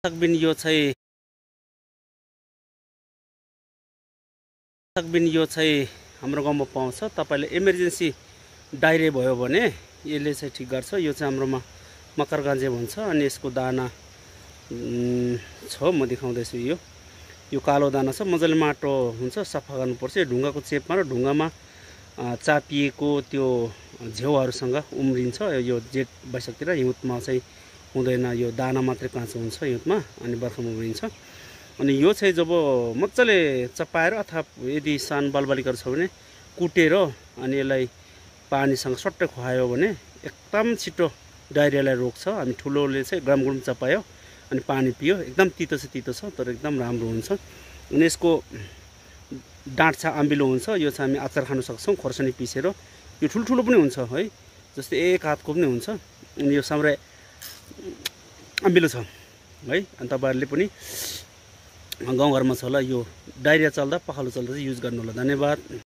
सकबिन यो चाहिँ हाम्रो गाउँमा पाउँछ। तपाईले इमर्जेन्सी डायरिया भयो भने यसले चाहिँ ठिक गर्छ। यो चाहिँ हाम्रोमा मकरगाँजे भन्छ अनि यसको दाना छ, म देखाउँदैछु। यो कालो दाना छ, मजाले माटो हुन्छ, सफा गर्नुपर्छ। यो ढुङ्गाको चेपमा र ढुङ्गामा चापिएको त्यो झेउहरूसँग उम्रिन्छ। यो जेठ वैशाखतिर, हिउँदमा चाहिँ हुँदैन, यो दाना मात्रै काँचो हुन्छ हिउँदमा, अनि बर्खामा उम्रिन्छ। अनि यो चाहिँ जब मजाले चपाएर अथवा यदि सानो बालबालिकाहरू छ भने कुटेर अनि यसलाई पानीसँग सट्टै खुवायो भने एकदम छिटो डायरियालाई रोक्छ। हामी ठुलोले चाहिँ ग्रामगुडम चपायो अनि पानी पियो, एकदम तितो छ तर एकदम राम्रो हुन्छ। अनि यसको डाँठ छ आम्बिलो हुन्छ। यो चाहिँ हामी अचार खान सक्छौँ खोर्सानी पिसेर। यो ठुल्ठुलो पनि हुन्छ है, जस्तै एक हातको पनि हुन्छ। अनि यो साम्रै आम्बिलो छ है। अनि तपाईँहरूले पनि गाउँघरमा छ होला, यो डायरिया चल्दा पखालो चल्दा चाहिँ युज गर्नु होला। धन्यवाद।